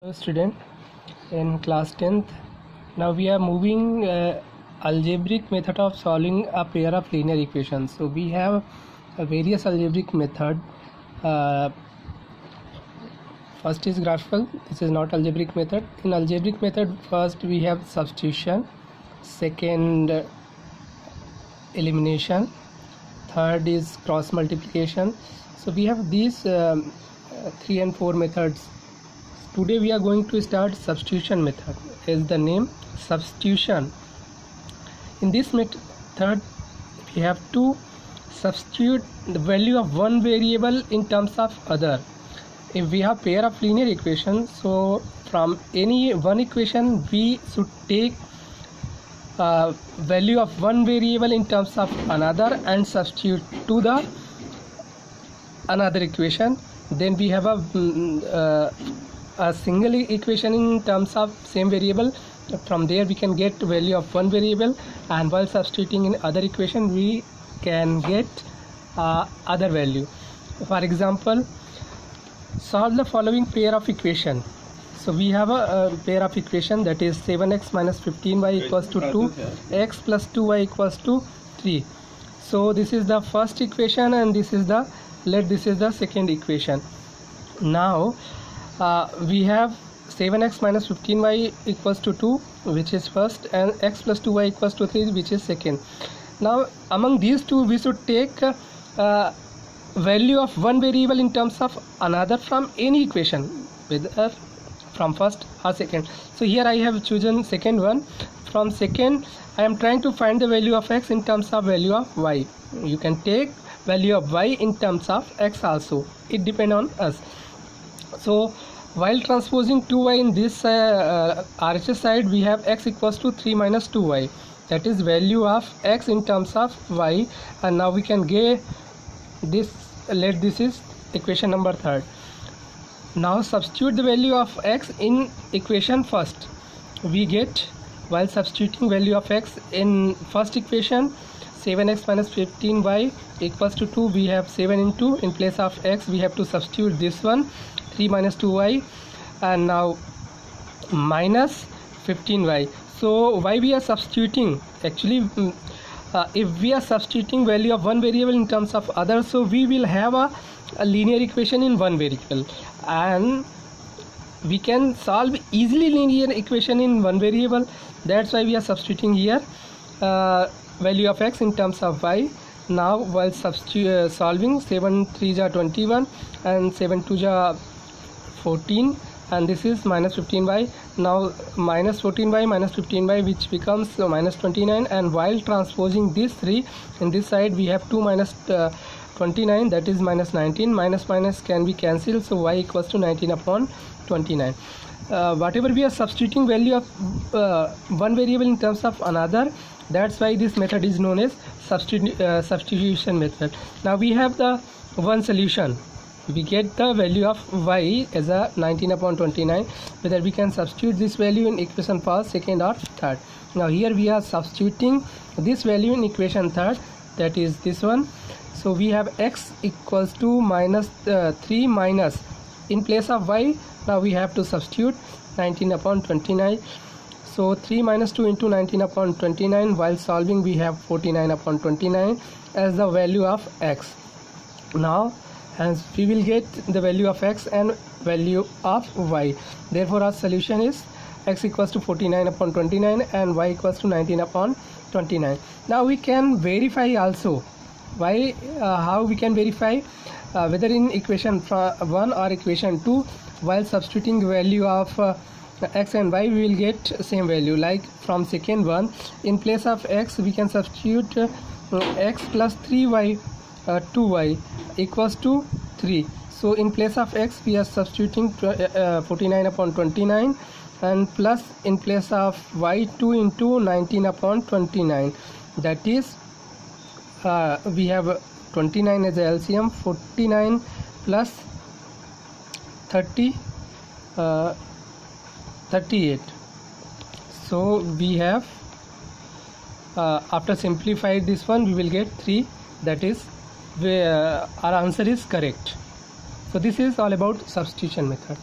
Hello student, in class 10th. Now we are moving algebraic method of solving a pair of linear equations. So we have a various algebraic method. First is graphical. This is not algebraic method. In algebraic method, first we have substitution, second elimination, third is cross multiplication. So we have these 3 and 4 methods. Today we are going to start substitution method. Is the name substitution. In this method we have to substitute the value of one variable in terms of other. If we have pair of linear equations, so from any one equation we should take value of one variable in terms of another and substitute to the another equation. Then we have a single equation in terms of same variable. From there we can get value of one variable, and while substituting in other equation we can get other value. For example, solve the following pair of equation. So we have a pair of equation, that is 7x minus 15y equals to 2, x plus 2y equals to 3. So this is the first equation and this is the second equation. Now we have 7x minus 15y equals to 2, which is first, and x plus 2y equals to 3, which is second. Now among these two we should take value of one variable in terms of another from any equation, whether from first or second. So here I have chosen second one. From second I am trying to find the value of x in terms of value of y. You can take value of y in terms of x also, it depends on us. So while transposing 2y in this RHS side, we have x equals to 3 minus 2y, that is value of x in terms of y. And now we can get this, this is equation number 3rd. Now substitute the value of x in equation first. We get, while substituting value of x in first equation, 7x minus 15y equals to 2, we have 7 into, in place of x we have to substitute this one, 3 minus 2y, and now minus 15y. So why we are substituting? Actually if we are substituting value of one variable in terms of other, so we will have a linear equation in one variable, and we can solve easily linear equation in one variable. That's why we are substituting here value of x in terms of y. Now while solving, 7 3s are 21 and 7 2s are 14, and this is minus 15y. Now minus 14y minus 15y, which becomes minus 29, and while transposing these 3 in this side we have 2 minus 29, that is minus 19. Minus minus can be cancelled, so y equals to 19 upon 29. Whatever we are substituting value of one variable in terms of another, that's why this method is known as substitution method. Now we have the one solution. We get the value of y as a 19 upon 29, whether we can substitute this value in equation first, second or third. Now here we are substituting this value in equation third, that is this one. So we have x equals to minus 3 minus, in place of y now we have to substitute 19 upon 29. So 3 minus 2 into 19 upon 29, while solving we have 49 upon 29 as the value of x. Now hence we will get the value of x and value of y. Therefore our solution is x equals to 49 upon 29 and y equals to 19 upon 29. Now we can verify also. Why? How we can verify? Whether in equation 1 or equation 2, while substituting value of x and y we will get same value. Like from second one, in place of x we can substitute x plus 3y 2y equals to 3. So in place of x we are substituting 49 upon 29, and plus in place of y 2 into 19 upon 29, that is we have 29 as a LCM, 49 plus 30 38. So we have after simplified this one we will get 3, that is our answer is correct. So this is all about substitution method.